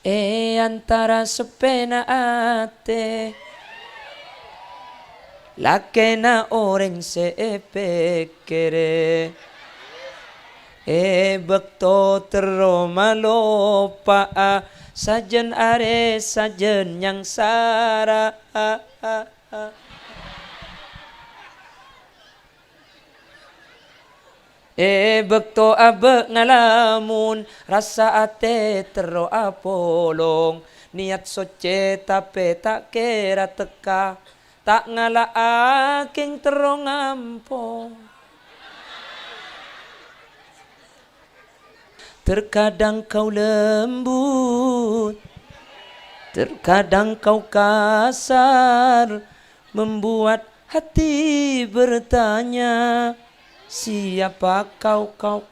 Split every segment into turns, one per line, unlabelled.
Antara sepena ate lakena orang sepekere bekto teroma lopa sajen are sajen yang sara bekto abe ngalamun rasa ate tero apolong niat soce tapi tak kira teka tak ngala aking tero ngampong. Terkadang kau lembut, terkadang kau kasar, membuat hati bertanya, siapa kau?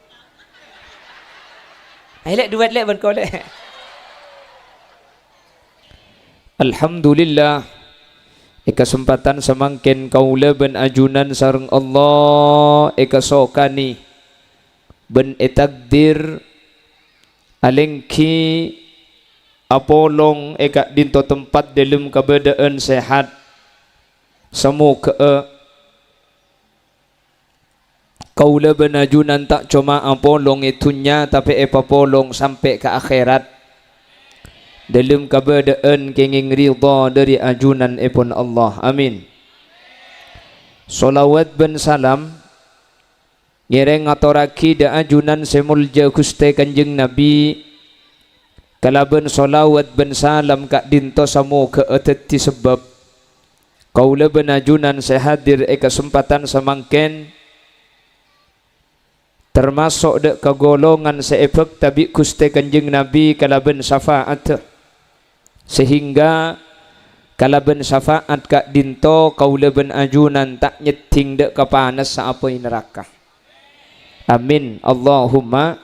Lek duet lek ben kau lek. Alhamdulillah. Kesempatan semangkin kaula ben ajunan sareng Allah sokani ben takdir alengki apolong dinto tempat dalam keadaan sehat semoga kaula benajunan tak cuma apolong itunya tapi papolong sampai ke akhirat dalam keadaan kenging ridha dari ajunan ipun Allah. Amin. Salawat ben salam ngereng atoraki da ajunan semulja Gusti Kanjeng Nabi kalaban solawat ben salam kak dinto samo ke eteti sebab kaula ben ajunan sehadir kesempatan semangken termasuk de kegolongan seefek tabi Gusti Kanjeng Nabi kalaban syafaat sehingga kalaban syafaat kak dinto kaula ben ajunan tak nyeting de kepanas saapoi neraka. Amin Allahumma.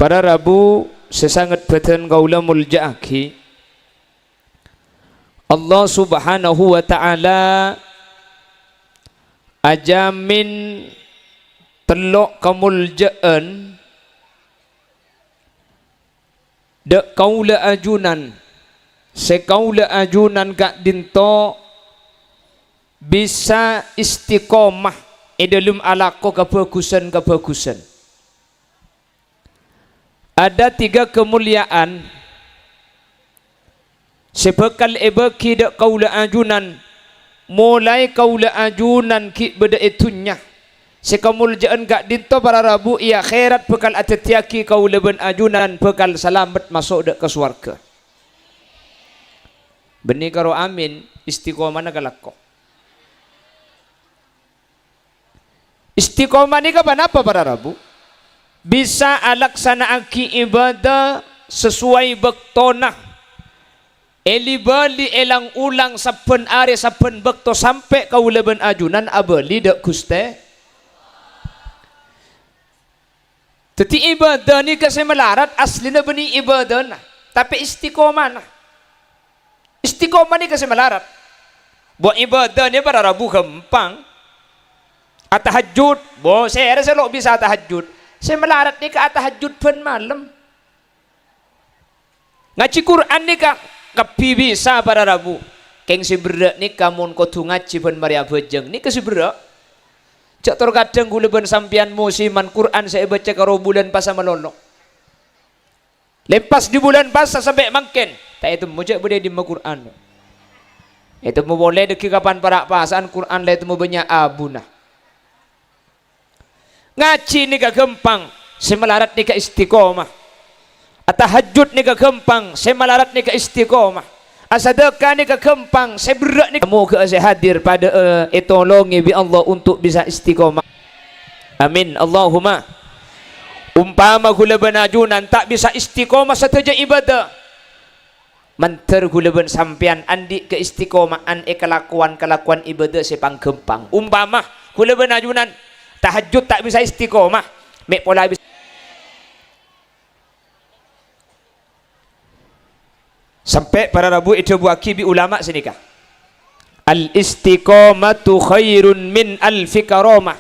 Para Rabu sesangat beten kaula muljaaki Allah subhanahu wa ta'ala ajamin telok kemuljaan dek kaula ajunan sekaula ajunan kak dinto bisa istiqomah dalam alaqo kebagusan. Ada 3 kemuliaan sebekal ebeki dak kaula ajunan mulai kaula ajunan ki beda itunya sekamuljaan gak dinto para Rabu ia khairat bekal atetiaki kaula ben ajunan bekal selamat masuk dak ke surga. Benih karo amin istiqomah nagalako. Istiqomah ni kapan apa para Rabu? Bisa alaksanaaki ibadah sesuai bektona. Elibali elang ulang saben are saben bekto sampai kaula ben ajunan abali dak Gusti. Teti ibadah ni kasi melarat asli na bani ibadah na. Tapi istiqomah na. Istiqomah ni kasi melarat. Buat ibadah ni para Rabu gampang. Atahajud, saya rasa lo bisa atahajud. Saya melarat ni ke atahajud pun malam. Ngaji Quran ni ka kapi bisa para Rabu. Keng si berak ni kamun kotu ngaji pun Maria Bejeng ni ke si berak. Cak terkadang gula ben sampian musiman Quran saya baca karo bulan pas melolok. Lepas di bulan pas sampai makin. Tak itu mujak boleh di Quran. Itu mau boleh deki kapan para pasan Quran lah itu mau banyak abunah. Ngaji ni gampang, semelarat ni ka istiqomah. Atahajud ni gampang, semelarat ni ka istiqomah. Asadaqah ni gampang, seberat ni kamu ke hadir pada tolongi bi Allah untuk bisa istiqomah. Amin Allahumma. Umpama gula benajunan tak bisa istiqomah sateja ibadah. Manter gula ben sampian andi ke istiqomahan kelakuan ibadah sepang gempang. Umpama gula benajunan tahajud tak bisa istiqomah, mek pola bisa. Sampai para Rabu itu buaki bi ulama senikah. Al istiqomatu khairun min alfi karamah.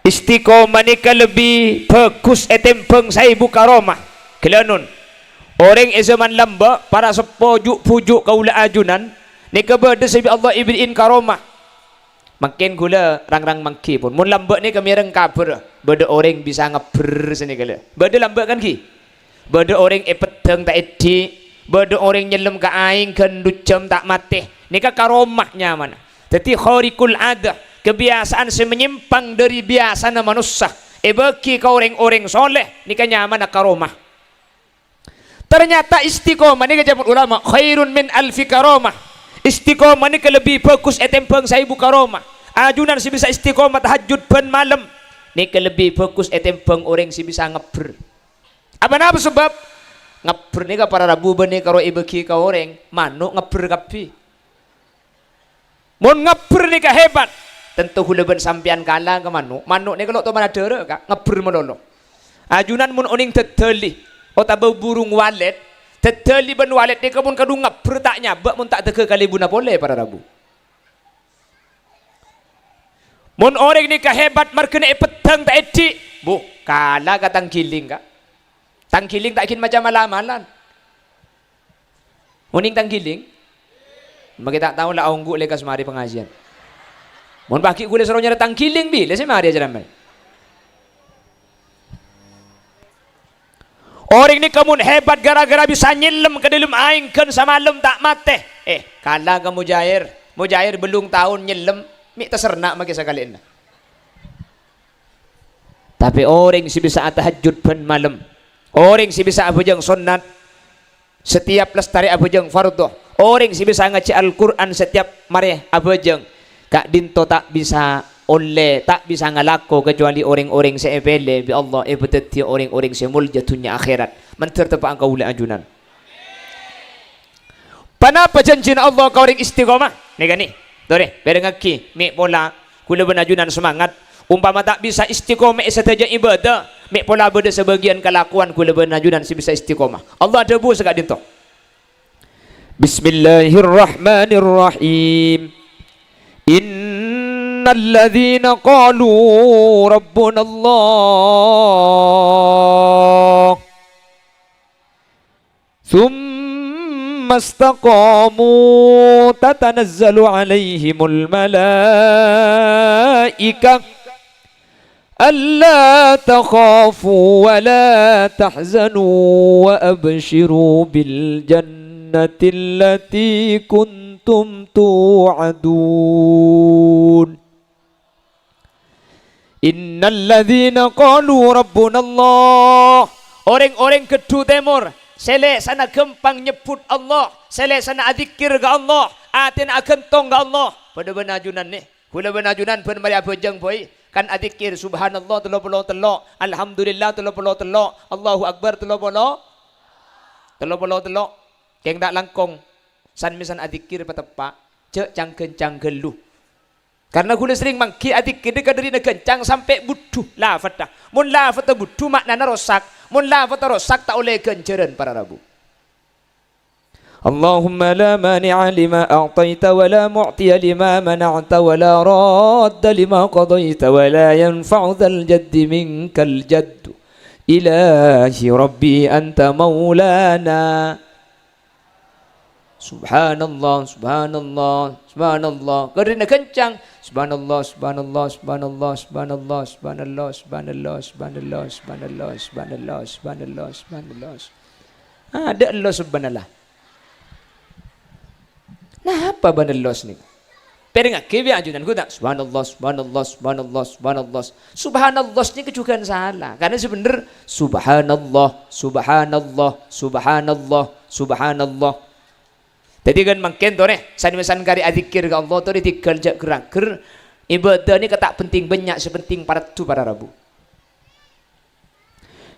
Istiqomah ni lebih bagus etempeng 1000 karamah. Kelanun Orang zaman lamba para sepojuk pujuk kaula ajunan ni kepada sebi Allah ibrin karomah. Makin gula rang-rang mangki pun. Mun lamba ni kami reng kabar. Beda orang bisa ngeber sini kala. Beda lamba kan ki. Beda orang peteng tak edi. Beda orang nyelem ke aing kan ducem tak mati. Ni ka karomahnya mana. Jadi khariqul adah. Kebiasaan semenyimpang dari biasana manusia. Bagi ka orang-orang soleh. Ni ka nyaman karomah. Ternyata istiqomah ni kejabut ulama khairun min alfi karomah. Istiqomah ni lebih fokus etempeng saya buka karomah. Ajunan si bisa istiqomah tahajud pen malam. Ni lebih fokus etempeng orang si bisa ngeber. Apa nama sebab ngeber ni ka para rabu bani karo ibeki ka orang manuk ngeber kapi. Mun ngeber ni ka hebat. Tentu hulaban sampian kalah ke manuk. Manuk ni kalau tu mana dere ka ngeber melolo. Ajunan mun oning teteli. Oh tabau burung walet, teteli ban walet ni kamun kadung ngeber tak nyabak mun tak teke kali buna boleh para rabu. Mun orang ni kehebat markena petang tak edi, bu kalah ka tangkiling ka. Tangkiling tak kin macam malam-malam. Uning tangkiling, bagi tak tahu lah onggu lekas mari pengajian. Mun baki gule seronya tangkiling bila sih mari aja ramai. Orang ni kamu hebat gara-gara bisa nyelem ke dalam aing kan semalam tak mati. Kalah ke mujair. Mujair belum tahun nyelem, mik tersernak maki sekali ini. Tapi orang si bisa tahajud pen malam. Orang si bisa abujang sunat. Setiap lestari abujang fardu. Orang si bisa ngaji Al-Quran setiap mari abujang. Kak dinto tak bisa oleh tak bisa ngalako kecuali orang-orang seepele bi Allah beteti orang-orang semulja dunia akhirat mentertepak engkau oleh ajunan. Panapa janjin Allah kau orang istiqomah ni kan ni dore bere ngaki mi pola kula benajunan semangat umpama tak bisa istiqomah saja ibadah mi pola beda sebagian kelakuan kula benajunan si bisa istiqomah. Allah debu sekak dinto. Bismillahirrahmanirrahim. الذين قالوا ربنا الله ثم استقاموا تتنزل عليهم الملائكة ألا تخافوا ولا تحزنوا وأبشروا بالجنة التي كنتم توعدون Innalladzina qalu rabbuna Allah. Orang-orang kedua timur sele sana gempang nyebut Allah, sele sana adzikir ke Allah, atin agentong ke Allah. Pada benajunan ni, kula benajunan pun mari abojeng boy, kan adzikir subhanallah 33, alhamdulillah 33, Allahu akbar 33. Keng tak langkong san misan adzikir patepak, cek cangkeun lu. Karena gula sering mangki adik kita kadari kencang sampai butuh lafaz dah. Mun lafaz butuh maknanya rosak. Mun lafaz rosak tak oleh kenceran para rabu. Allahumma la mani'a lima a'taita wa la mu'tiya lima mana'ta wa la radda lima qadaita wa la yanfa'u dhal jaddi minkal jaddu. Ilahi Rabbi anta maulana. Subhanallah, subhanallah, subhanallah. Karena kencang. Subhanallah, subhanallah, subhanallah, subhanallah, subhanallah, subhanallah, subhanallah, subhanallah, subhanallah, subhanallah, subhanallah. Ada Allah subhanallah. Nah, apa banallah ni? Pero nga kibi ajunan ko tak subhanallah, subhanallah, subhanallah, subhanallah. Subhanallah ni kejugaan salah. Karena sebenarnya subhanallah, subhanallah, subhanallah, subhanallah. Jadi kan makin tu ni, san kari adzikir ke Allah tu dia tinggal jak gerak ger. Ibadah ni ketak penting banyak sepenting para tu para rabu.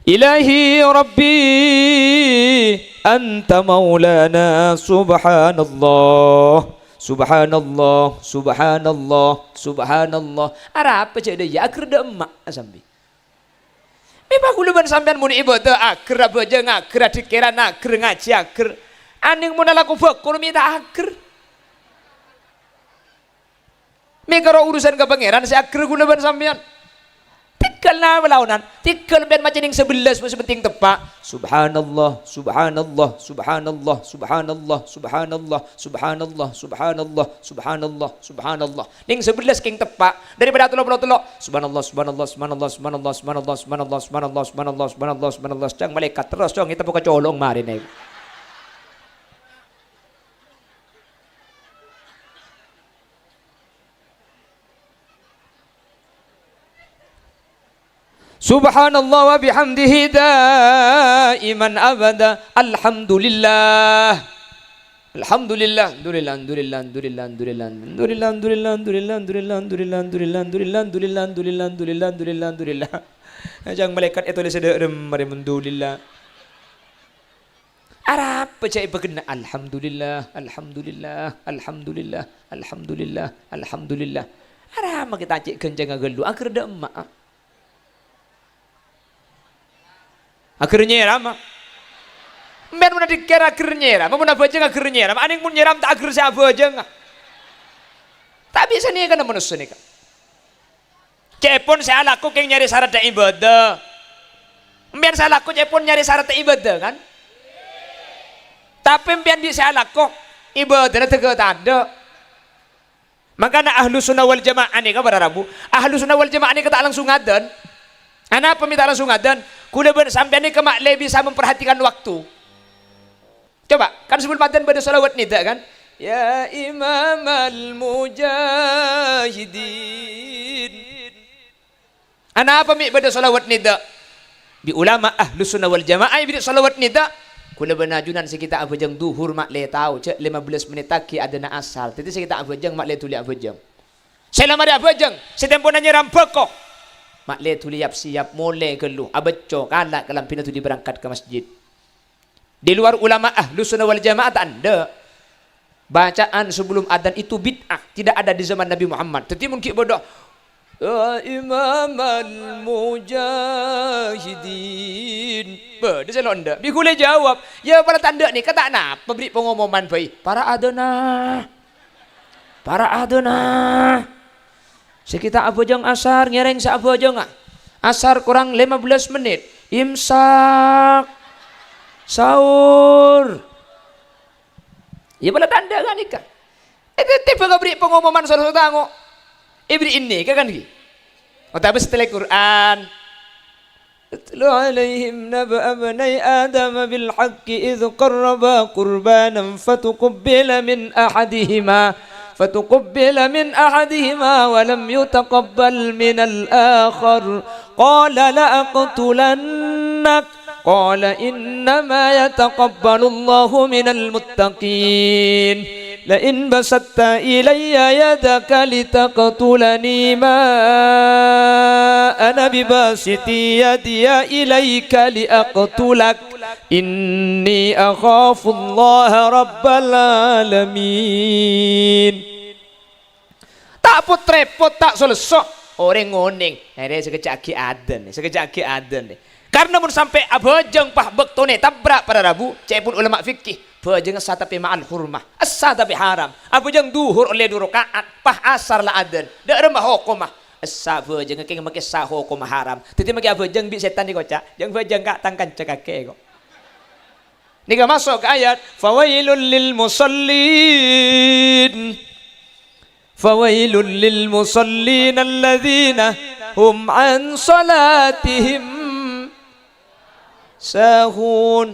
Ilahi Rabbi anta maulana subhanallah. Subhanallah, subhanallah, subhanallah. Ara apa cak dia? Akhir dah emak sampai. Memang kuluban sampean mun ibadah akhir apa je akhir dikira akhir ngaji akhir. Aning mun laku fakur minta akhir. Mikaro urusan ke pangeran si akhir kuluban sampean. Tikal na malaunan. Tikal ben macam ning 11 mo sebenting tepak. Subhanallah, subhanallah, subhanallah, subhanallah, subhanallah, subhanallah, subhanallah, subhanallah, subhanallah. Ning 11 king tepak daripada tulo. Subhanallah, subhanallah, subhanallah, subhanallah, subhanallah, subhanallah, subhanallah, subhanallah, subhanallah, subhanallah. Cang malaikat terus cong kita buka colong mari nih. Subhanallah wa bihamdihi daiman abada. Alhamdulillah. Alhamdulillah. Alhamdulillah. Alhamdulillah. Alhamdulillah. Alhamdulillah. Alhamdulillah. Alhamdulillah. Alhamdulillah. Alhamdulillah. Alhamdulillah. Alhamdulillah. Alhamdulillah. Alhamdulillah. Alhamdulillah. Alhamdulillah. Jangan malaikat itu le sederem mari alhamdulillah. Arab baca ibagna alhamdulillah. Alhamdulillah. Alhamdulillah. Alhamdulillah. Alhamdulillah. Arab kita cek kencang agelu akhir da emak. Akhirnya rama. Men mun dikira akhirnya rama, mun abajeng akhirnya rama. Aning mun nyeram tak akhir sa abajeng. Tak bisa nih kan manusia nih kan. Cepon saya laku keng nyari syarat ibadah. Men saya laku cepon nyari syarat ibadah kan. Tapi mpian di saya laku ibadah teu tanda. Makanya ahlu sunnah wal jamaah nih kabar Rabu. Ahlu sunnah wal jamaah nih kata langsung ngadan. Anak peminta langsung ngadan. Kuda sampai ini kemak bisa memperhatikan waktu. Coba, kan sebelum adzan pada salawat nida kan? Ya Imam al-Mujahidin. Anak apa mi pada salawat nida? Di ulama ahlu sunnah wal jamaah pada salawat nida. Kula benajunan sekitar abajang duhur mak le tahu cek 15 menit lagi ada na asal. Tadi sekitar abajang mak le tuli abajang. Selama ada abajang, setempo nanya rampok kok. Mak le tuli siap mulai gelu abeco kalak kalam pina tu berangkat ke masjid. Di luar ulama ahlu sunnah wal jamaah anda bacaan sebelum adzan itu bid'ah, tidak ada di zaman Nabi Muhammad. Tetapi mungkin bodoh. Ya Imam al-Mujahidin. Dia selalu anda. Dia boleh jawab. Ya para tanda ni kata nak pemberi pengumuman baik. Para adana. Sekitar abajang asar ngereng sa abajang asar kurang 15 menit imsak sahur ya bala tanda kan nikah tiba beri pengumuman saudara tango ibri ini kan ki tapi setelah Quran atlu alaihim naba abnai adam bil haqqi idh qarraba qurbanan fatuqabbala min ahadihima فتقبل من أحدهما ولم يتقبل من الآخر قال لأقتلنك قال إنما يتقبل الله من المتقين لئن بسطت إلي يدك لتقتلني ما أنا بباسط يدي إليك لأقتلك إني أخاف الله رب العالمين. Tak repot tak selesai orang ngoning hari sekejap lagi adan karena mun sampai abajeng pah bektone tabrak pada Rabu cek pun ulama fikih bajeng asa tapi ma'al hurmah asa tapi haram abajeng duhur oleh 2 rakaat pah asar la adan dak remah hukumah asa bajeng keng make sah hukum haram teti make abajeng bi setan di kocak jeung bajeng kak tangkan cekake kok nika masuk ke ayat fawailul lil musallin فويل للمصلين الذين هم عن صلاتهم ساهون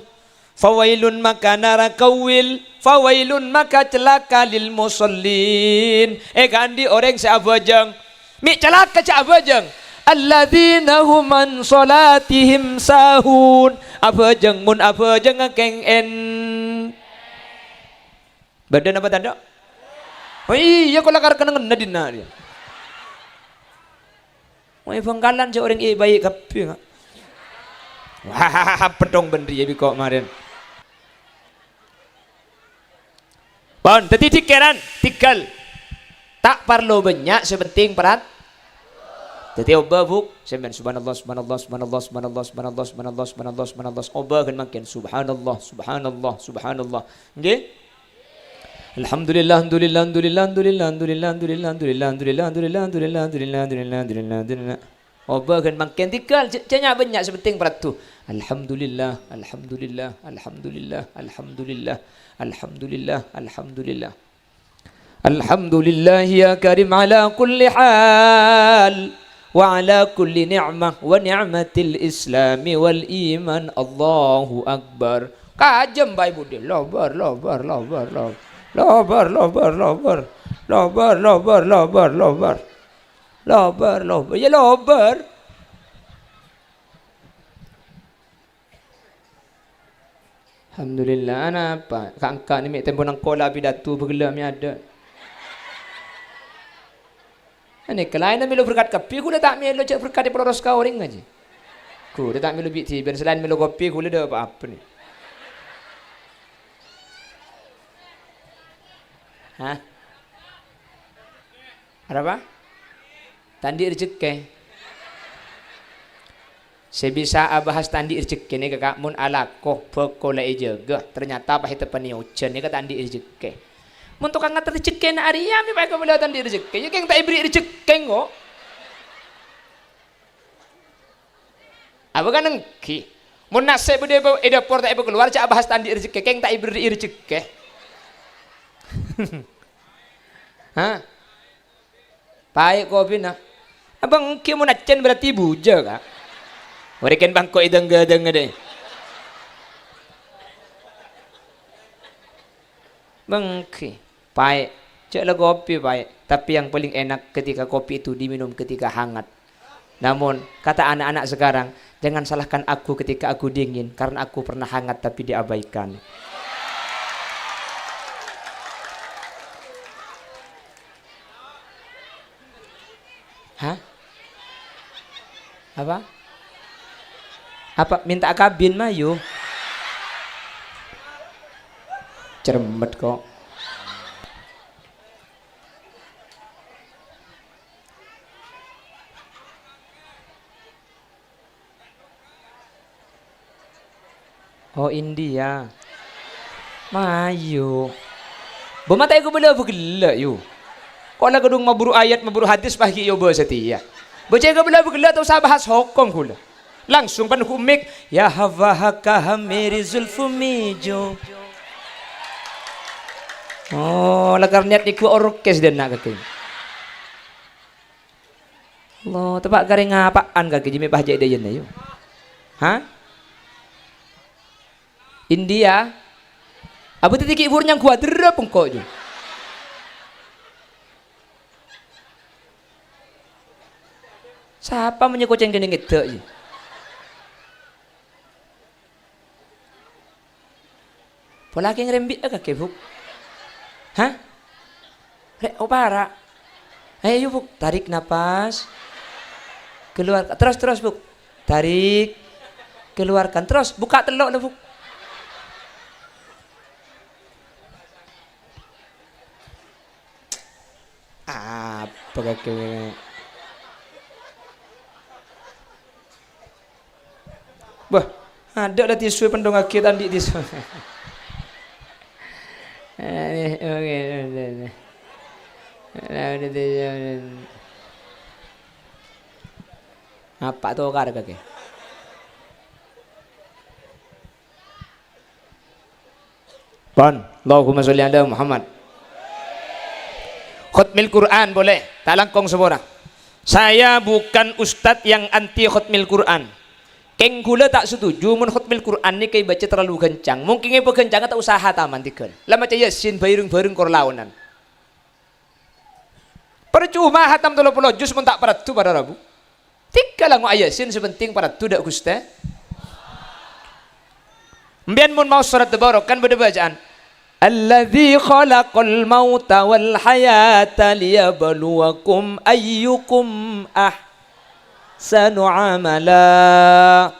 فويل maka narakawil fawailun maka celaka lil musallin gandi orang seabajang mi celaka seabajang alladzina hum an salatihim sahun abajang mun abajang keng en badan apa tanda. Oh iya kalau lakar kena nadin dia. Wah bangkalan seorang baik kapi nggak? Wah pedong bener ya biko kemarin. Bon, tadi tikiran tikal tak perlu banyak sepenting perat. Tadi obah buk semen subhanallah subhanallah subhanallah subhanallah subhanallah subhanallah subhanallah subhanallah obah kan makin subhanallah subhanallah subhanallah. Nggih? Alhamdulillah, alhamdulillah, alhamdulillah, alhamdulillah, alhamdulillah, alhamdulillah, alhamdulillah, alhamdulillah, alhamdulillah, alhamdulillah, alhamdulillah, alhamdulillah, alhamdulillah. Oba kan makin tikal cenya banyak sepenting peratu. Alhamdulillah, alhamdulillah, alhamdulillah, alhamdulillah, alhamdulillah, alhamdulillah. Alhamdulillah ya karim ala kulli hal wa ala kulli ni'mah wa ni'matil islami wal iman. Allahu akbar. Kajem bai budi. Lobar, lobar, lobar, lobar. Lobar, lobar, lobar. Lobar, lobar, lobar, lobar. Lobar, lobar. Ya lobar. Alhamdulillah. Ana apa? Kak ni mek tempo nang kola pidato bergelam ni ada. Ani kelain na milo berkat kapi ku tak milo cak berkat di peloros kau ring aja. Ku tak milo biti ben selain milo kopi ku dah apa ni. Hah? Ada apa? Tandi rezeki. Sebisa bahas tandi rezeki ni kakak mun alakoh pekola jaga. Ternyata apa itu peniucan ni kata tandi rezeki. Mun tukang ngatur rezeki na Arya mi pakai kau bela tandi rezeki. Ya keng tak ibri rezeki ngo. Apa kan engki? Mun nasib bude edapor tak ibu keluar cak bahas tandi rezeki. Keng tak ibri rezeki. Hah? Baik kopi nak. Abang engki mun acen berarti buja kak. Mereka bangko ideng deh. Bangki, baik. Caklah kopi baik. Tapi yang paling enak ketika kopi itu diminum ketika hangat. Namun kata anak-anak sekarang, jangan salahkan aku ketika aku dingin karena aku pernah hangat tapi diabaikan. Hah? Apa? Apa minta kabin mah yuk. Cermet kok. Oh India. Mayu. Bematai ku bela begela yuk. Kok lah gedung maburu ayat maburu hadis pagi yo setia. Bocah ku bela begela tau usah bahas hukum kula. Langsung pan humik ya hawahaka meri zulfu mijo. Oh, lagar niat iku orkes dan nak kaki. Allah, tepak garing apaan kaki jimi pahjai dayan na yuk. Hah? India? Abu titik ibur yang kuat derap engkau je. Siapa menyekoceng gini gitu je? Pola keng rembit kaki buk. Hah? Oh para. Ayo buk, tarik napas. Keluar, terus buk. Tarik. Keluarkan, terus buka telok lah buk. Apa kaki? Wah, ada lah tisu pendong kaki tadi tisu. Apa tuh kar kaki? Pon, Allahumma sholli ala Muhammad. Khutmil Quran boleh, tak langkong semua. Saya bukan ustadz yang anti khutmil Quran. Keng gula tak setuju mun khutmil Quran ni kay baca terlalu kencang. Mungkin ngay kencang tak usaha taman tikal. Lama caya sin bareng-bareng korlaunan. Percuma hatam 30 juz mun tak paratu pada Rabu. Tikal lang ayasin sepenting paratu dak gusta. Mbian mun mau surat tabarok kan beda bacaan. Alladzi khalaqal mauta wal hayata liyabluwakum ayyukum ahsanu amala.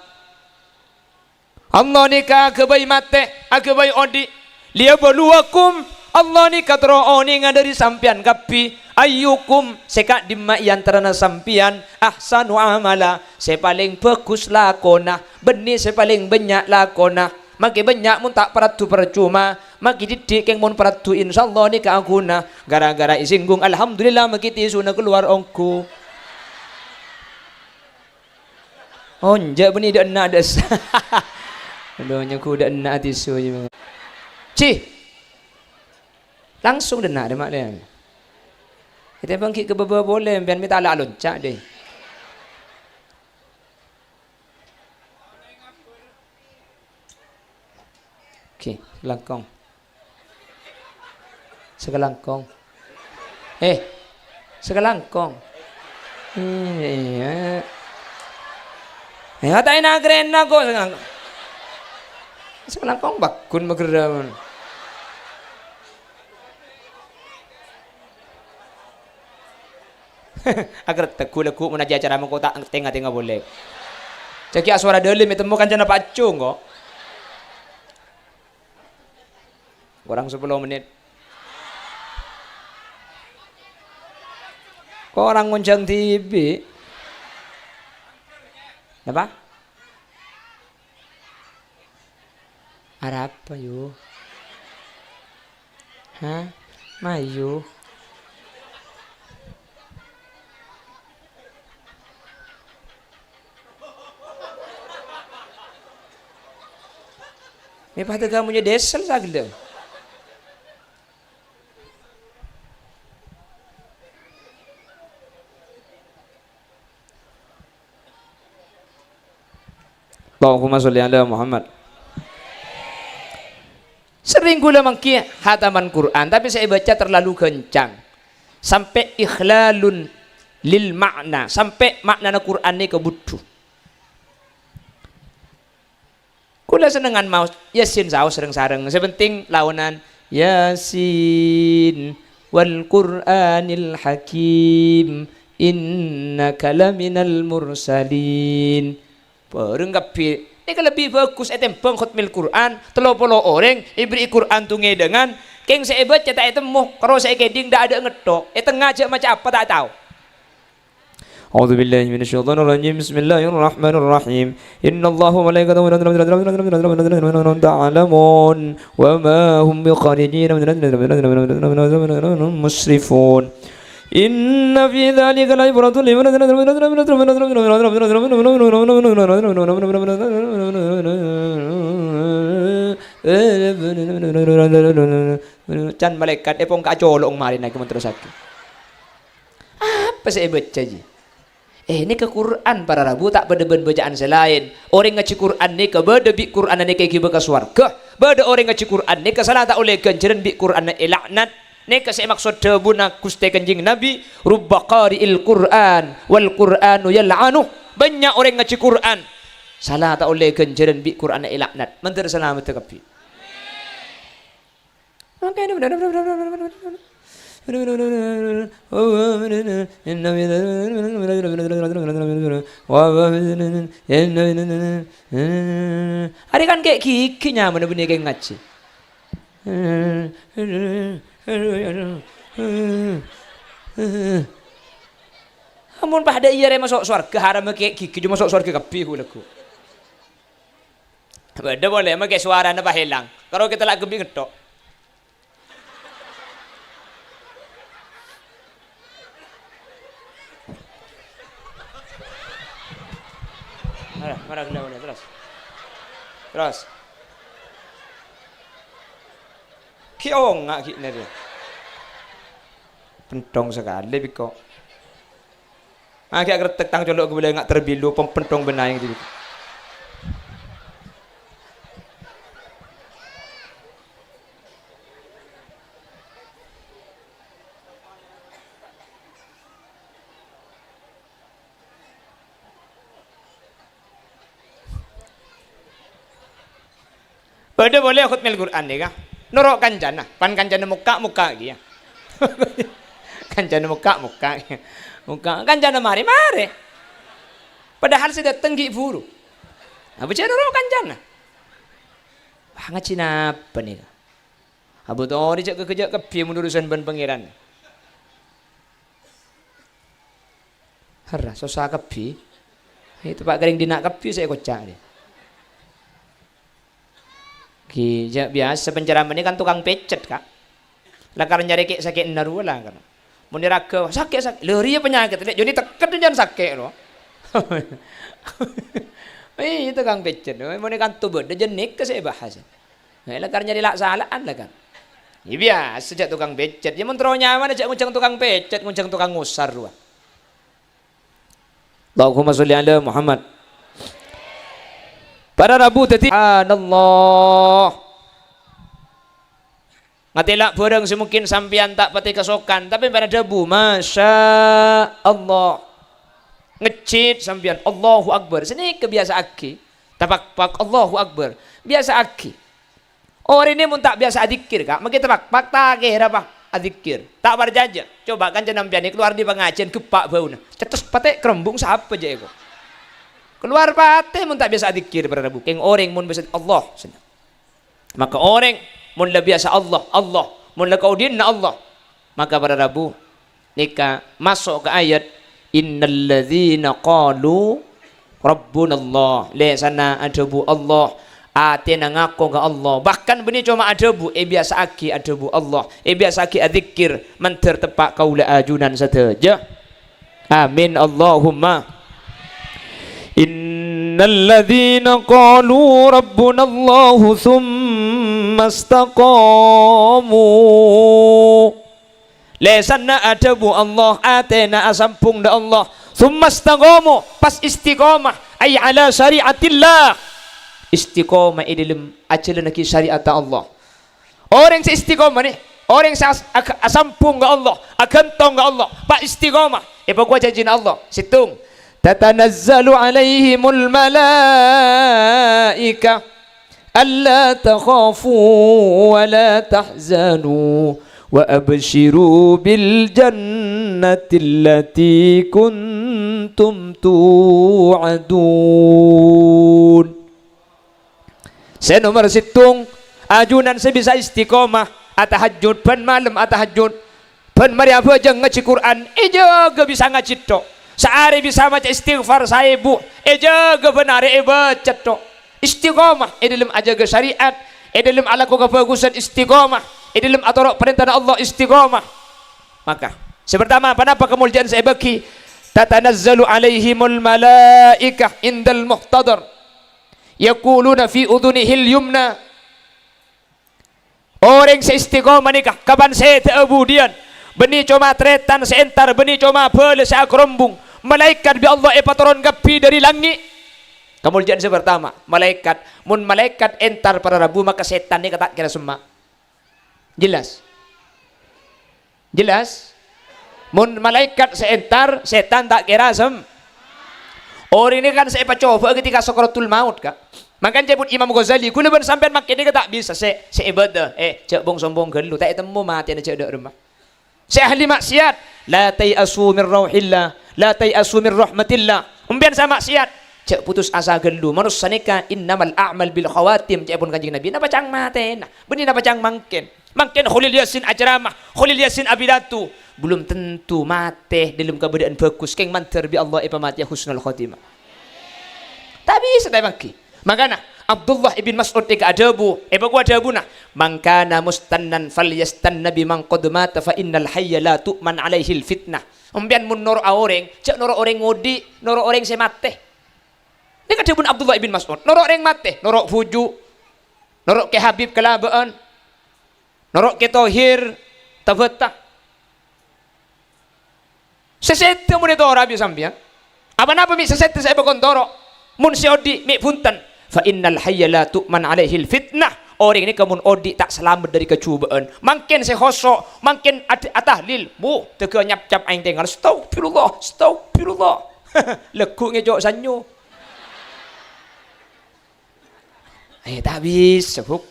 Allah ni ka kebai mate, kebai odi. Liyabluwakum Allah ni katro oni ngadari sampian kapi ayyukum seka dimma yantarana sampian ahsanu amala se paling bagus lakona benih se paling banyak lakona. Maki banyak mun tak paratu percuma maki didik keng mun paratu insyaallah ni ka aguna gara-gara isinggung alhamdulillah maki tisu na keluar ongku. Oh, njak beni dak nak dak. Aduh nyaku dak nak tisu je. Ci. Langsung dak nak mak dia. Kita bangkit ke baba boleh biar minta ala loncak deh. Okey, langkong. Sekelangkong. Sekelangkong. Hatai nak keren nak kok sekelangkong bakun mageram. Agar teku leku menaji acara mengkota tengah-tengah boleh. Caki suara dalam itu temukan jana pacung kok. Kurang 10 menit. Kok orang ngoncang TV? Apa? Ada apa yuk? Hah? Mayu? Ini pada kamunya desel sagel. Allahumma sholli ala Muhammad. Sering gula mangki hataman Quran, tapi saya baca terlalu kencang sampai ikhlalun lil makna, sampai makna Quran ini kebutuh. Kula senengan mau Yasin sao sering sareng, sepenting lawanan Yasin wal Qur'anil Hakim innaka laminal mursalin. Perenggapi ini lebih bagus etempeng khutmil Quran 30 orang ibri Quran tunge dengan keng saya baca tak temu kalau saya keding dak ada ngetok tengah aja macam apa tak tahu. A'udzu billahi minasyaitonir rajim. Bismillahirrahmanirrahim. Innallaha wa malaikatahu ta'lamun wa ma hum biqarijin musrifun. Inna fi dzalika la ibratun liman can malaikat epong kacolong mari naik terus aku. Apa saya baca ji? Ini ke Quran para rabu tak pada bacaan selain. Orang ngaji Quran ni ke beda bi Quran ni ke kiba ke swarga. Beda orang ngaji Quran ni ke salah tak oleh ganjaran bi Quran ni laknat. Nek saya maksud debuna kuste kanjing Nabi rubba qari'il Qur'an wal Qur'anu yal'anu. Banyak orang ngaji Quran salah tak oleh ganjaran bi Quran ilaknat. Menteri selamat tekapi. Hari kan kayak giginya bener-bener kayak ngaji. Amun pada iya re masuk surga haram kayak gigi cuma masuk surga kabeh lagu. Beda boleh make suara na hilang. Kalau kita lagi gembi ngetok. Marah boleh terus. Terus. Kiong ngak kik nere. Pentong sekali biko. Agak kretek tang colok ke boleh ngak terbilu pentong benang gitu. Pada boleh akut mil Quran ni kah? Norok kancana, pan kancana muka dia. Kancana muka kancana mari. Padahal sudah tenggi buru. Abu cina norok kancana. Bangat cina apa nih? Abu tori cak kerja kepi menurusan ban pangeran. Harah susah kepi. Itu pak kering dinak kepi saya kocak dia. Biasa pencerahan ini kan tukang pecet kak. Lah karena nyari kek sakit naruh lah kan. Mau diraga sakit lari penyakit. Jadi tekan jangan sakit loh. Itu kang becet. Mau ni kan tu ber, dia jenik ke saya bahas. Lah karena dilaksanaan lah kan. Ya biasa cak tukang becet. Ya mentro nyaman cak nguncang tukang becet, nguncang tukang ngusar dua. Allahumma sholli ala Muhammad. Para Rabu tadi Allah. Ngatilak bareng semungkin sampian tak pati kesokan, tapi pada debu masya Allah. Ngecit sampian Allahu Akbar. Sini kebiasa aki. Tapak Allahu Akbar. Biasa aki. Orang ini mun tak biasa adikir kak. Mungkin tapak tak kira apa adikir. Tak berjanja. Coba kan jenam pian keluar di pengajian kepak bau na. Cetus patek kerembung siapa je ego. Keluar patek mun tak biasa adikir pada Rabu. Keng orang mun biasa Allah. Maka orang mun la biasa Allah, Allah. Mun la kaudin na Allah. Maka pada Rabu nika masuk ke ayat innal ladzina qalu rabbunallah. Le sana adabu Allah. Atina ngaku ke Allah. Bahkan bini cuma adabu biasa aki adabu Allah. Biasa aki adzikir menter tepak kaula ajunan saja. Amin Allahumma. Innal ladzina qalu rabbunallahu thumma istaqamu. Lesana adabu Allah atena asampung da Allah thumma istaqamu pas istiqamah ay ala syariatillah istiqamah dalam ajaran syariat Allah. Orang yang istiqamah ni orang yang asampung ga Allah akan tong ga Allah pak istiqamah pokok janjin Allah situng tatanazzalu alaihimul malaika alla takhafu wa la tahzanu wa abshiru bil jannati allati kuntum tu'adun. Saya nomor situng ajunan saya bisa istiqomah atahajud pan malam atahajud pan mari apa aja ngaji Quran jaga bisa ngaji tok sehari bisa baca istighfar saya bu jaga benar baca tok istiqomah dalam ajaga syariat dalam ala kebagusan istiqomah dalam atorok perintah Allah istiqamah. Maka sepertama kenapa kemuliaan saya bagi tatanazzalu alaihimul malaikah indal muhtadar yaquluna fi udhunihil yumna. Orang saya istiqamah nikah kapan saya teabudian beni cuma tretan seentar beni cuma bele saya kerombung malaikat bi Allah epatoron gapi dari langit. Kemuliaan saya pertama malaikat mun malaikat entar pada Rabu maka setan ni kata kira semua. Jelas? Jelas? Mun malaikat seentar, setan tak kira sem. Orang ini kan saya coba ketika sakaratul maut kak. Makanya jemput Imam Ghazali, kula ben sampean makin ini tak bisa saya ibadah. Cek bong sombong gelu tak temu mati ada cek dak rumah. Saya ahli maksiat, la tayasu min rauhillah, la tayasu min rahmatillah. Umbian sama maksiat. Cek putus asa gelu manusia nikah innamal a'mal bil khawatim cek pun kanjeng Nabi napa cang mate nah benih napa cang mangken Khalil Yasin ajaramah Khalil Yasin abidatu belum tentu mate dalam keadaan bagus keng manter bi Allah mati husnul khotimah tapi sedai maki makana Abdullah ibn Mas'ud ika adabu bagu adabuna mangkana mustannan falyastanna bi man qad mata fa innal hayya la tu'man alaihi al fitnah umbian mun noro oreng cek noro oreng ngodi noro oreng se mate. Ini kadang Abdullah ibn Mas'ud norok orang mati norok fuju norok ke Habib kelabaan norok ke Tohir tabetah sesete mun itu orang habis sampian apa-apa mi sesete saya bakon dorok mun si odi mi punten fa innal hayya la tu'man alaihi al fitnah orang ini kamun odi tak selamat dari kecubaan makin saya khosok makin atahlil bu tega nyap-nyap aing tengah astagfirullah lekuk ngejok sanyo. Tak bisa buk.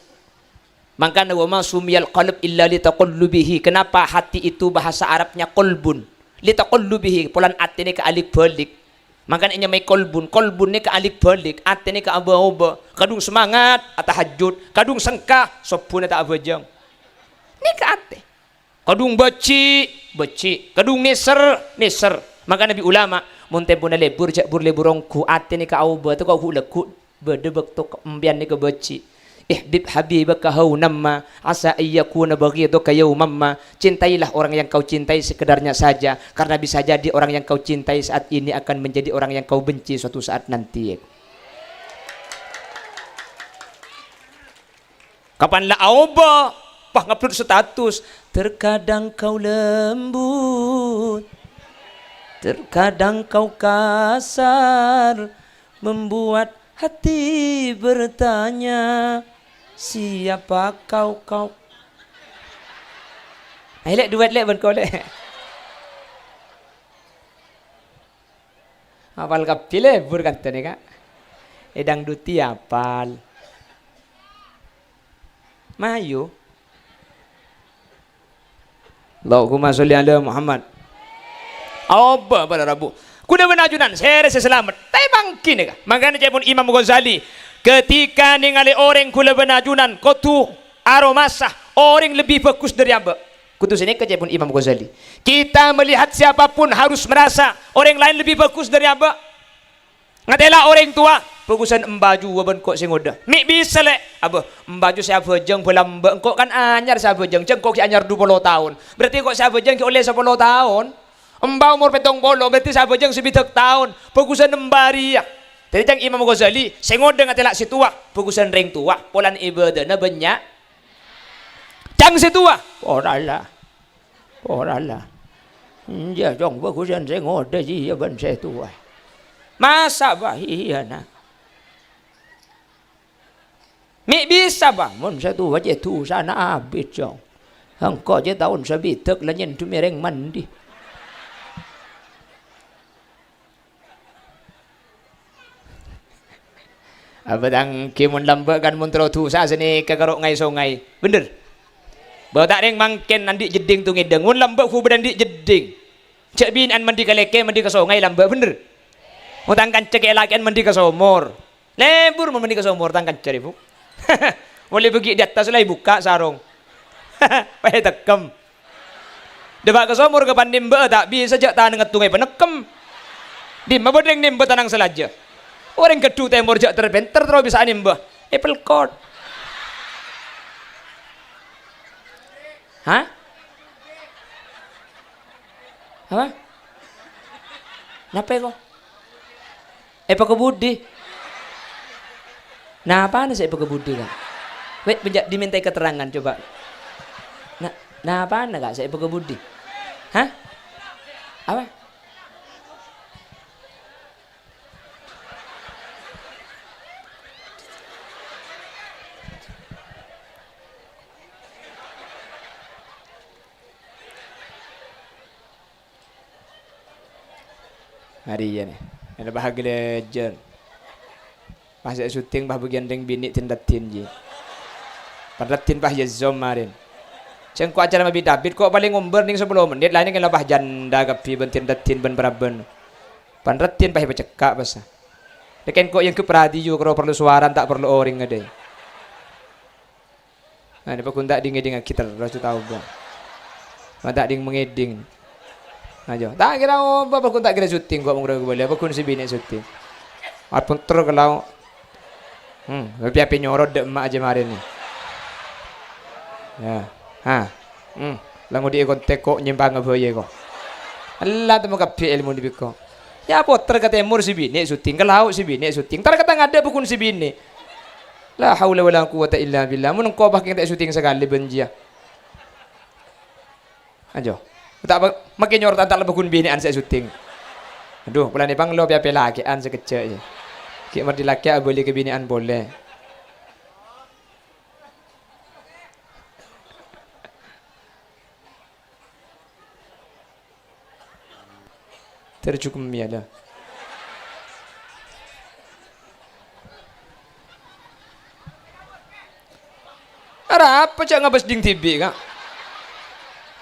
Maka wa ma sumiyal qalb illa litaqallubihi. Kenapa hati itu bahasa Arabnya qalbun? Litaqallubihi polan atine ke alik balik. Maka inya may qalbun ni ke alik balik, atine ke aba-aba. Kadung semangat atahajud, kadung sengkah sopuna tak abajang. Ni ke ate. Kadung beci, kadung niser. Maka Nabi ulama mun tempo na lebur jak bur leburongku atine ke aba tu kau lekut. Berdebek tu embian ni kebeci Ihbib habibaka haunamma asa ayyakuna baghidaka yawmamma. Cintailah orang yang kau cintai sekedarnya saja, karena bisa jadi orang yang kau cintai saat ini akan menjadi orang yang kau benci suatu saat nanti. Kapanlah auba pah ngupload status, terkadang kau lembut, terkadang kau kasar, membuat hati bertanya, siapa kau? Ai lek duet lek ben kau lek. Apal kapil lebur kata ni kak. Edang duti apal. Mayu. Allahumma sholli ala Muhammad. Apa pada Rabu? Kuda menajunan saya selamat. Tapi bangkin ka. Makanya jepun Imam Ghazali ketika ningali orang kula benajunan kotu aromasah orang lebih bagus dari amba. Kutu sini ke jepun Imam Ghazali. Kita melihat siapapun harus merasa orang lain lebih bagus dari amba. Ngatela orang tua bagusan embaju waban kok sing udah. Mi bisa lek apa embaju saya bejeng bolam engkok kan anyar saya bejeng cengkok si anyar 20 tahun. Berarti kok saya bejeng ki oleh 10 tahun. Embau umur 70 berarti saya bejeng 7 tahun. Bagusan embari ya. Jadi jang Imam Ghazali sing udah ngatela si tua bagusan ring tua polan ibadahna banyak. Jang si tua orala. Ya jong bagusan sing udah ji ya ban saya tua. Masa bah iya nak. Mi bisa bah mun saya tu wajah tu sana abis jong. Engkau je tahun sabitek lah nyen tu mereng mandi. Abadang kimun lamba kan mun tro tu sa sini kagarok ngai songai. Bener. Bawa tak reng mangken nandi jeding tu ngedeng. Mun lamba ku berandi jeding. Cek bin an mandi kaleke mandi ka songai lamba bener. Mutangkan cek elakan mandi ke somor. Lebur mandi ke somor tangkan cari bu. Boleh pergi di atas lah buka sarung. Payah tekem. Debak ke somor ke pandim be tak bisa jak tahan dengan tungai penekem. Dim bodeng dim tanang selaja. Orang kedua temor jak terbenter terus bisa anim be. Apple cord. Hah? Apa? Napa kok? Pakebudi. Nah, apa saya pakebudi kan? Wait, dimintai keterangan coba. Nah apa kak saya pakebudi? Hah? Apa? Hari ini. Ada bahagia lejen. Pas saya syuting bah bagian ring bini tindatin je. Padahal tin bah ya zom marin. Cengko acara mabi David kok paling ngumber ning 10 menit lain kan bah janda kapi ben tindatin ben beraben. Panretin bah becekak basa. Deken kok yang keperhati yo kalau perlu suara tak perlu orang ngade. Nah, ini pakun tak ding-ding kita rasu tahu bang. Tak ding mengeding. Aja. Tak kira apa pun tak kira syuting gua mengira gua boleh. Apa kun si bini syuting. Apun terkelau. Tapi api nyorot dek emak aja hari ni. Ya. Langu dia kontek kok nyembang apa ye kok. Allah temu kapi ilmu di biko. Ya poter kata emur si bini syuting. Kalau si bini syuting. Tar kata ngada pun si bini. La haula wala quwata illa billah. Mun kau bah kita syuting sekali benjia. Aja. Tak makin nyorot tak lebih bini an saya syuting. Aduh, bulan ni bang lo biar laki an sekecil je. Kik merdi laki boleh kebinian boleh. Tercukup miala. Ada apa cak ngabas ding TV kak?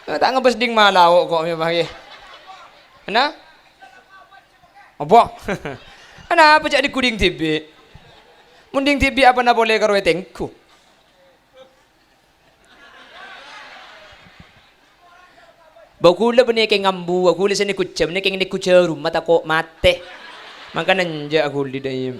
Tak ngebes ding malau kok mi bagi. Ana? Apa? Ana apa cak di kuding TV? Munding TV apa na boleh karo tengku? Bakula bani kay ngambu, bakula sa ni kutsam, ni kay ni kutsarum mata ko mate. Maka nanja aku di dayim.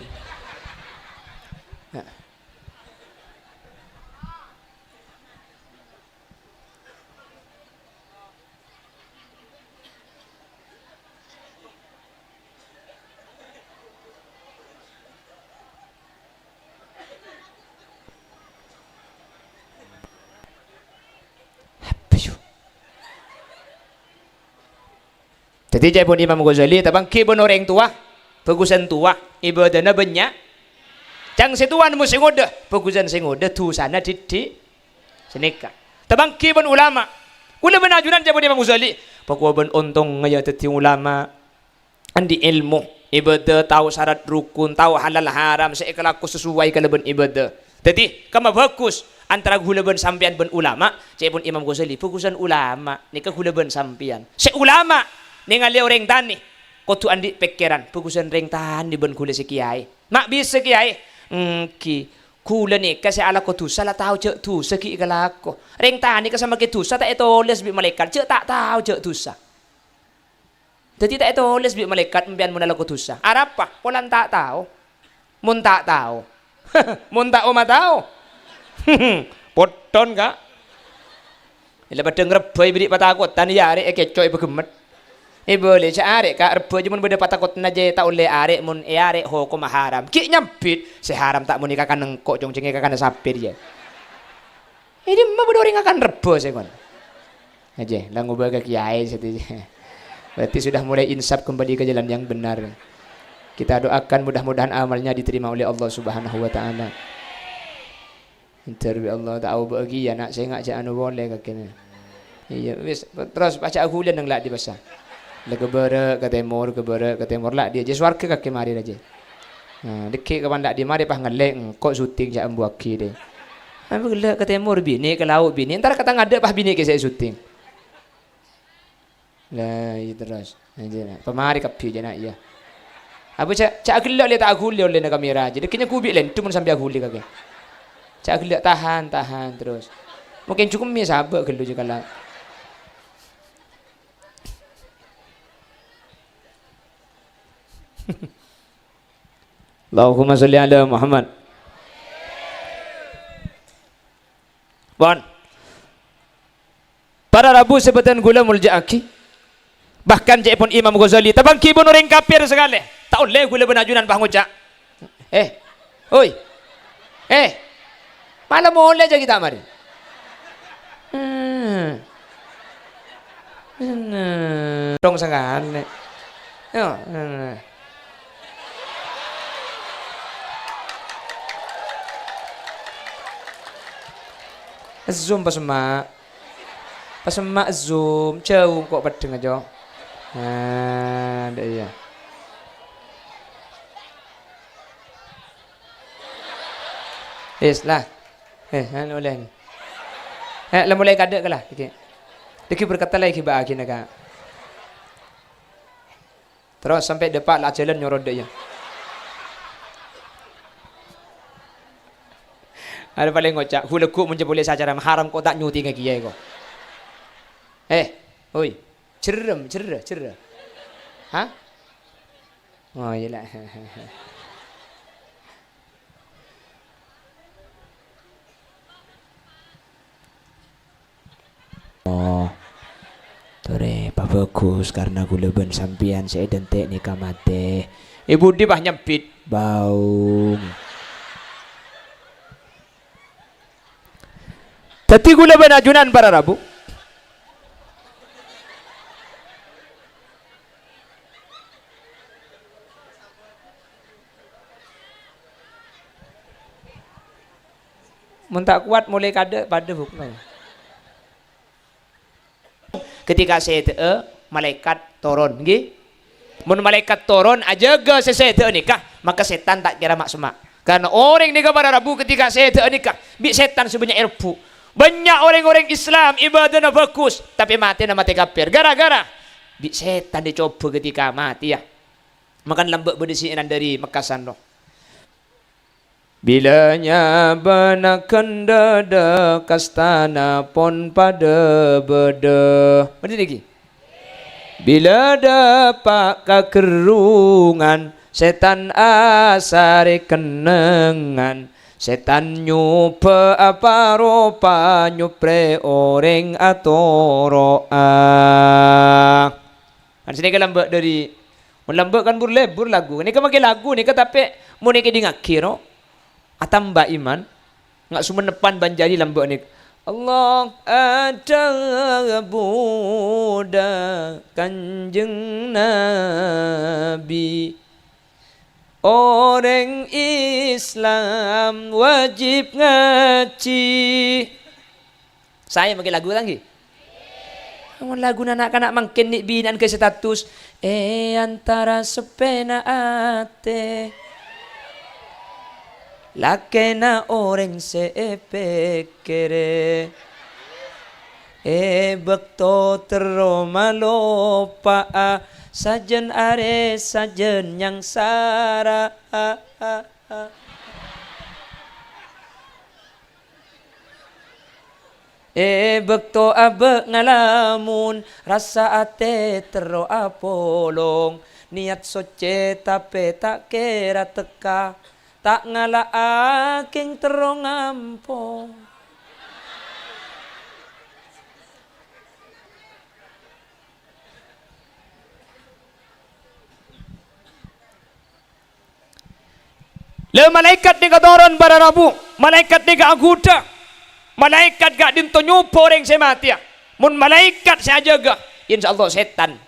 Jadi jaya pun Imam Ghazali tabang kibon orang tua bagusan tua ibadana banyak cang situan mu singoda bagusan singoda tu sana didi senika tabang kibon ulama kula benajunan jaya pun Imam Ghazali pakuaban ontong ngaya teti ulama andi ilmu ibadah tahu syarat rukun tahu halal haram seikalaku sesuai kalaban ibadah jadi kama bagus antara hulaban sampian ben ulama jaya pun Imam Ghazali bagusan ulama nika hulaban sampian se ulama ningali orang tani kudu andi pikiran bagusan ring tani ben kula si kiai mak bisa kiai ki kula ni kasi ala ko tusa la tahu cek tusa ki ikalako ring tani kasama ki tusa tak etoles bi malaikat cek tak tahu cek tusa jadi tak etoles bi malaikat mbian mun ala ko tusa arapa polan tak tahu mun tak tahu mun tak oma tahu poton ka ila badeng rebay bidi patakot tani yari kecoy begemet boleh cari kak rebo cuman beda patakot naje tak oleh arek mun arek hukum haram ki nyampit si haram tak muni kakan nengkok jong cengke kakan sapir ya ini mah bedori ngakan rebo sih kon aja lah ngubah ke kiai berarti sudah mulai insaf kembali ke jalan yang benar kita doakan mudah-mudahan amalnya diterima oleh Allah Subhanahu wa taala interview Allah tahu bagi ya nak saya ngak anu boleh kakek iya wis terus baca agulan nang lak di bahasa le ke timur lah dia je swarga kaki mari aja nah dikit kawan dak di mari pas ngelek kok syuting jak ambuaki deh ambil le ke timur bini ke laut bini entar kata ngada pas bini ke saya syuting lah itu terus aja nak pemari kapi je nak iya apa cak gelak le tak agul le kamera jadi kenya kubik len tu mun sampai agul kaki cak gelak tahan terus mungkin cukup mi sabar gelu je kalau Allahumma sholli ala Muhammad. Bon. Para Rabu sebutan gula muljaaki. Bahkan pun Imam Ghazali tabang kibun orang kafir sekali. Tak boleh gula benajunan bah ngucak. Oi. Malam boleh aja kita mari. Dong sekali. Yo. Zoom pasemak zoom jauh kok pedeng aja nah ada ya lah oleh lah mulai kadek lah diki berkata lagi bagi naga terus sampai depan lah jalan nyorod ya ada paling ngocak hulekuk mun boleh sacara haram kok tak nyuti ke kiai kok oi cerem ha oh iyalah oh tore pa bagus karena gula ben sampian saya dentek nikah mate ibu di bah nyempit bau Tati gula benajunan para Rabu. Mun tak kuat mulai kada pada hukum. Ketika saya malaikat turun, nggih. Mun malaikat turun aja ke saya nikah, maka setan tak kira maksuma. Karena orang nikah pada Rabu ketika saya nikah, bi setan sebanyak erpu. Banyak orang-orang Islam ibadahnya bagus tapi mati kafir gara-gara bi setan dicoba ketika mati ya makan lembek berdisinan dari Mekasan loh bilanya benakan dada kastana pon pada beda bener lagi bila dapat kekerungan setan asari kenengan setan nyupa apa ropa nyupre orang atoroa. Kan sini kan lambak dari melambak kan burlebur lagu. Ini kan pakai lagu ni kan tapi mau ni keding akhir no. Atam mbak iman nggak cuma depan banjari lambak ni. Allah ada budak kanjeng Nabi, orang Islam wajib ngaji. Saya pakai lagu lagi. Kamu lagu anak-anak makin nik binan ke status antara sepena ate lakena orang sepekere bekto teromalopa sajen are sajen yang sara bekto abe ngalamun rasa ate tero apolong niat soce tapi tak kira teka tak ngala aking tero ngampo. Le malaikat ni katoron pada Rabu, malaikat ni aguda, malaikat gak dinto nyupo orang sematia. Mun malaikat saja gak, insya Allah setan.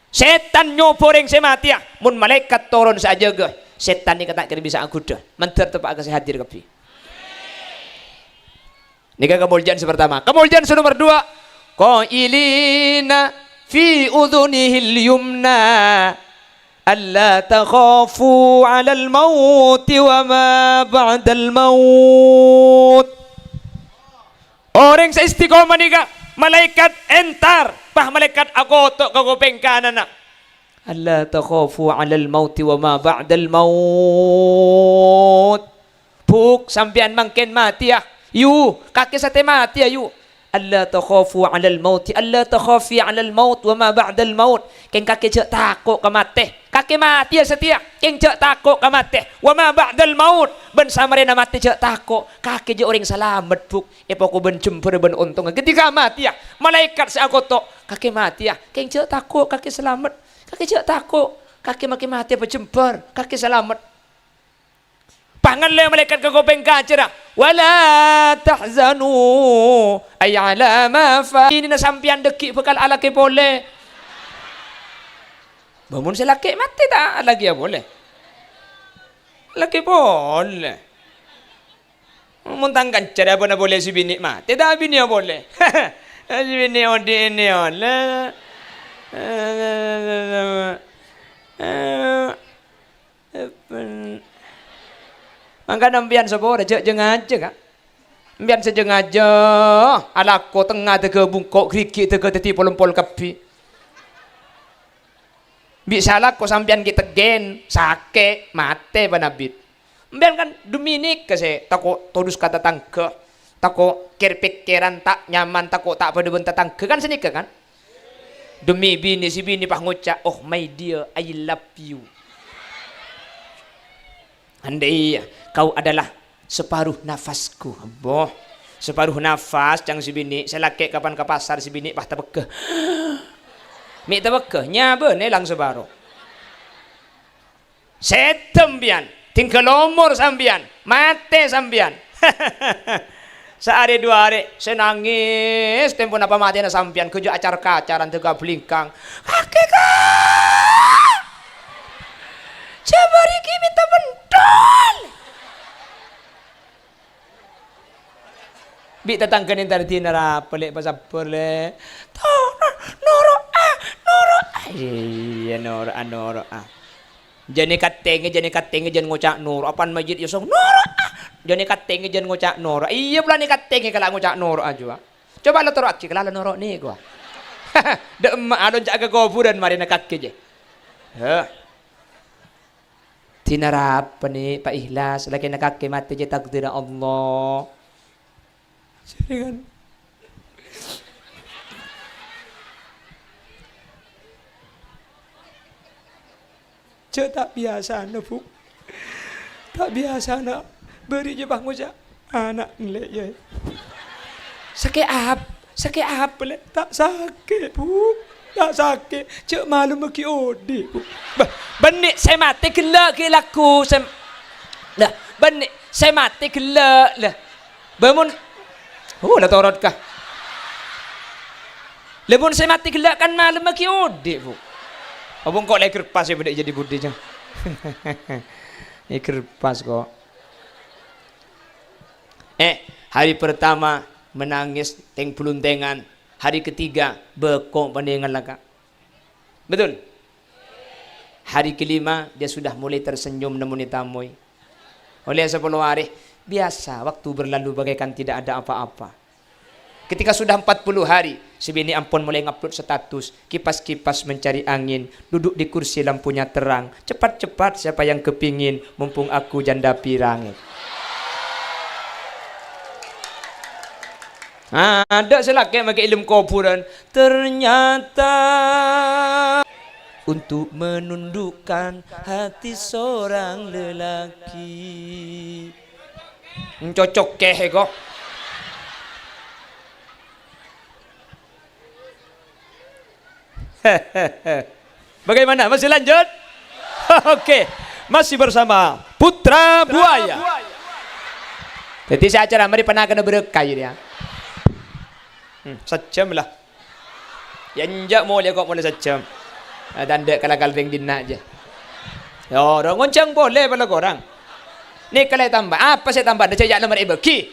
Setan nyupo orang sematia. Mun malaikat turun saja gak, setan ni kata kira bisa aguda. Menter tepak kasih hadir kepi. Nika kemuliaan pertama. Kemuliaan nomor 2. Qailina fi udhunihil yumna alla takhafu 'alal maut wa ma ba'dal maut. Orang sa istiqomah nika malaikat entar pah malaikat agoto kagopeng kanan na alla takhafu 'alal maut wa ma ba'dal maut. Puk sampean mangken mati ya yu kaki sate mati ya yu alla takhafu 'alal maut alla takhafi 'alal maut wa ma ba'dal maut. Keng kaki cek takut ka mati kaki mati ya setia keng cek takut ka mati wa ma ba'dal maut ben samarena mati cek takut kaki je orang selamat buk poko ben jempur ben untung ketika mati ya malaikat seagoto kaki mati ya keng cek takut kaki selamat kaki cek takut kaki maki mati apa jempur kaki selamat. Pangan le malaikat kagopeng kacera wala tahzanu ay ala ma fa ini na sampian deki bekal alake boleh bangun si laki mati tak lagi ya boleh laki boleh muntangkan cara apa na boleh si bini mati tak bini ya boleh si bini odi ini oleh mangka nampian sapa aja jeng aja kak mbian sejeng aja alako tengah tege bungkok kriki tege teti pol kepi bisa lako sampian kita gen sake mate panabit mbian kan Dominik kasi tako todus kata tangke tako pikiran tak nyaman tako tak pada bentar tangke kan senika kan demi bini si bini pah ngucap oh my dear I love you. Andai kau adalah separuh nafasku, boh separuh nafas cang si bini selake kapan ke pasar si bini pah tabeke mi tabeke nyabe nelang separuh setembian tinggal umur sambian mate sambian sehari dua hari senangis tempo napa mati na sambian kejo acar kacaran tega belingkang kakek Jabari kimi minta bentol. Bi tatangkanin tadi nara pelik pasapur le. Noro iya noro Jani katenge jan ngocak noro apan majid yosong noro Jani katenge jan ngocak noro iya pula ni katenge kala ngocak noro aja. Coba lo toro akci kala noro nih gua. De emak adon jaga goburan mari nak kaki je. Tinarap nih Pak Ikhlas lagi nak kaki mati je takdir Allah. Jangan cek tak biasa na bu tak biasa na beri je bang ngucap anak ngelek je sakit apa le tak sakit bu tak sakit cek malu maki odi bu benik saya mati gelak ke laku lah benik saya mati gelak lah bangun Oh lah torot kah. Lepun saya mati gelak kan malam lagi ode bu. Abang kok lagi kerpas ya benda jadi budi jang. Ini kerpas kok. Hari pertama menangis teng peluntengan. Hari ketiga bekok pandangan laka. Betul. Hari kelima dia sudah mulai tersenyum nemuni tamui. Oleh 10 hari biasa waktu berlalu bagaikan tidak ada apa-apa. Ketika sudah 40 hari, si bini ampun mulai ngupload status, kipas-kipas mencari angin, duduk di kursi lampunya terang, cepat-cepat siapa yang kepingin, mumpung aku janda pirang. Ada selaki pakai ilmu kuburan, ternyata untuk menundukkan hati seorang lelaki. Cocok keh kok. Bagaimana? Masih lanjut? Oke, masih bersama Putra Buaya. Jadi saya acara mari pernah kena berkah ya. Sejam lah. Yang jak mulai kok mulai sejam. Dan dek kalau kaleng dina aja. Ya orang ngoncang boleh pada korang. Ni kalau tambah apa saya tambah? Ada cajak nomor ibeki.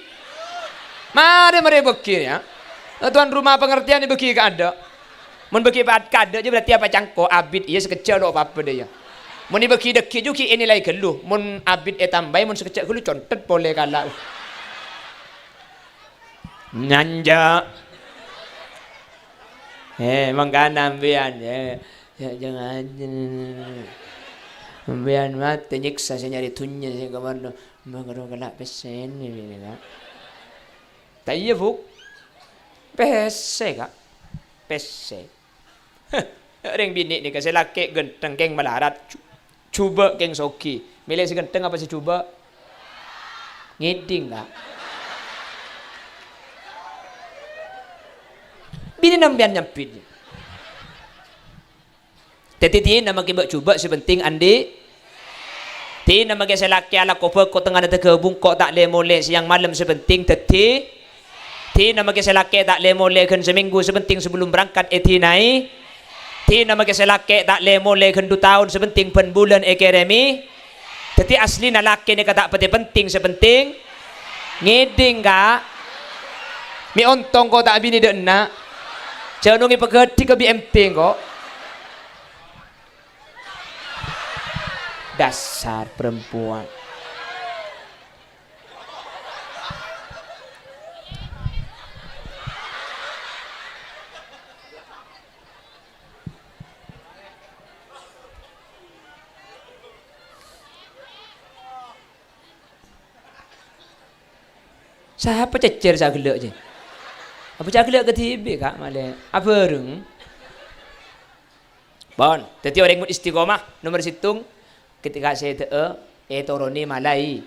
Mari beki ya. Tuan rumah pengertian ibeki ke ada. Mun beki bat kada je berarti apa cangko abid ia sekecil do apa-apa dia. Mun ni beki deki ju ki ini lai geluh. Mun abid tambah mun sekecil geluh contet boleh kalah. Nanja. Mangkana ambian ya jangan ambian mati nyiksa saya nyari tunya saya kamar magaro galak pesen ni kan. Tak iya buk. Pese kak. Pese. Ring bini ni kasi laki genteng keng melarat cuba keng soki milih si genteng apa si cuba ngiding kak bini nambian nyampit teti nama kibak cuba sepenting andi ti nama kasi laki ala kopa ko tengah nata kebung kok tak le moleh siang malam sepenting teti ti nama kasi laki tak le moleh kan seminggu sepenting sebelum berangkat nai ti nama kasi laki tak le moleh kan 2 tahun sepenting pen bulan akademi teti asli na laki ni kata pati penting sepenting ngiding ka mi ontong ko tak bini dek na janungi pegati ke BMT ko dasar perempuan. Siapa cecer saya gelak je. Apa saya gelak ke TV kak malah. Apa reng? Bon, tadi orang istiqomah nomor situng ketika saya toroni malai.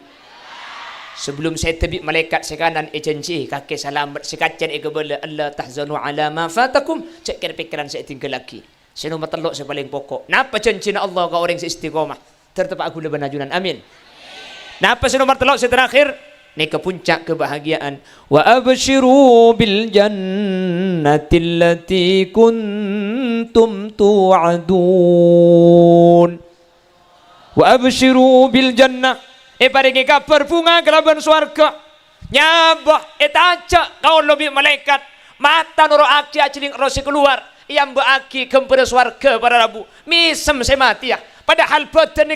Sebelum saya tebik malaikat sekanan ejenci kaki salamat sekacen ikebala Allah tahzanu ala ma fatakum cek pikiran saya tinggal lagi. Saya nomor teluk saya paling pokok. Napa janji Allah ke orang istiqomah? Tertepak aku leban ajunan. Amin. Napa saya nomor teluk saya terakhir? Ini ke puncak kebahagiaan. Wa abshiru bil jannati allati kuntum tu'adun. Wa abshiru bil jannah. Paringi kabar bunga kelaban swarga. Nyabah acak kau lebih malaikat. Mata noro aki aciling rosi keluar. Yang beaki kepada swarga para rabu. Misem saya mati ya. Padahal badan ni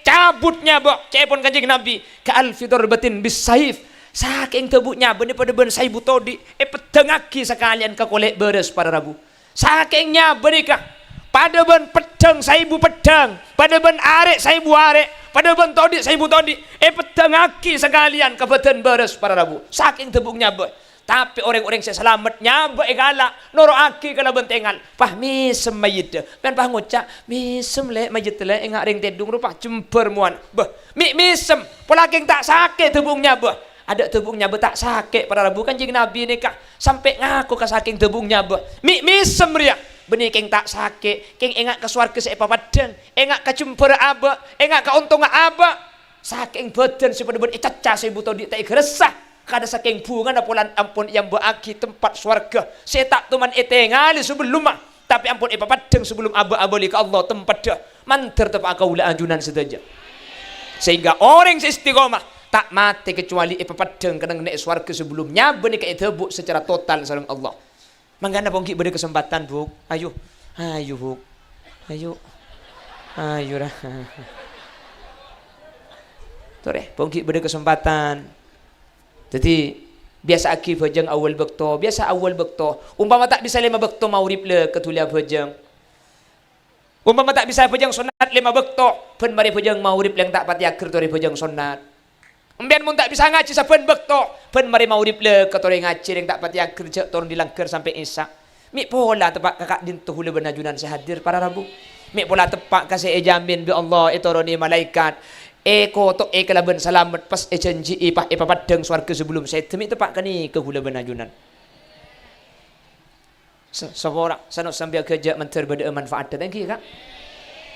cabutnya bok cepon kanjeng Nabi ka alfidor batin bisaif saking tebuknya benih pada ben saibu todi pedengaki sekalian ka kolek beres para rabu sakingnya benika pada ben pedang saibu pedang pada ben arek saibu arek pada ben todi saibu todi pedengaki sekalian ka badan beres para rabu saking tebuknya bok. Tapi orang-orang saya selamatnya begala noro aki kalau bentengan pah misem mayit ben pah ngocak misem le mayit le engak ring tedung rupa jember muan beh misem polaking tak sakit tebungnya beh ada tebungnya beh tak sakit para rabu kanjeng Nabi ni kak sampai ngaku ke saking tebungnya beh misem ria benih keng tak sakit keng engak ke swarga sepa padang engak ke jember aba engak ke untung aba saking badan sepada ben caca sebu tadi tak resah kada saking bunga na pulan ampun yang beraki tempat swarga. Saya tak tuman etengali sebelum mah. Tapi ampun ipapadeng sebelum aba-abali ke Allah tempat dah. Manter tepak kaula anjunan sedaja. Sehingga orang seistiqomah tak mati kecuali ipapadeng kadang naik swarga sebelumnya benih ke itebuk secara total sareng Allah. Manggana pongki beri kesempatan, Bu. Ayo. Ayo, Bu. Ayo. Ayo dah. Tuh deh, pongki beri kesempatan. Jadi biasa aki bajang awal bekto, biasa awal bekto. Umpama tak bisa 5 bekto maurib le ketulia bajang. Umpama tak bisa bajang sunat 5 bekto, pen mari bajang maurib yang tak pati akhir tori bajang sunat. Umbian mun tak bisa ngaji saben bekto, pen mari maurib le ketori ngaji yang tak pati akhir cek turun dilangker sampai isya. Mik pola tepak kakak dintu hule benajunan sehadir para rabu. Mik pola tepak kasih ejamin bi Allah etoroni malaikat. Eko tok kelaban selamat pas janji ipah ipapadeng swarga sebelum saya demi tepak kani ke hula benajunan. Seorang sanok sambil kerja menter beda manfaat dan kira.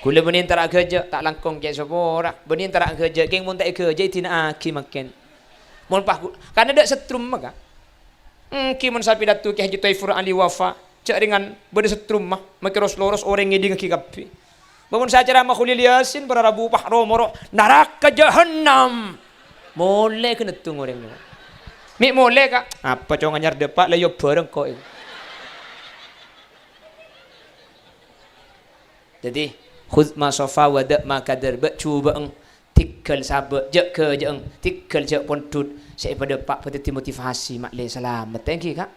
Kula benin tara kerja tak langkong ke seorang. Benin tara kerja geng mun tak kerja tina aki makin. Mun pah karena dak setrum maka. Ki mun sapi datu ki Haji Taifur Ali wafa. Cak dengan beda setrum mah makiros loros orang ngiding ki kapi. Bangun saya ceramah Khulil Yasin para Rabu Pak Romoro neraka jahanam. Mulai kena tunggu orang ni. Mik mulai kak. Apa cong anyar depak layo bareng kok. Jadi khudh ma safa wa da ma kadar ba cuba eng tikal sabe je ke je eng tikal je pontut saya pada pak pada motivasi mak le selamat. Thank you kak.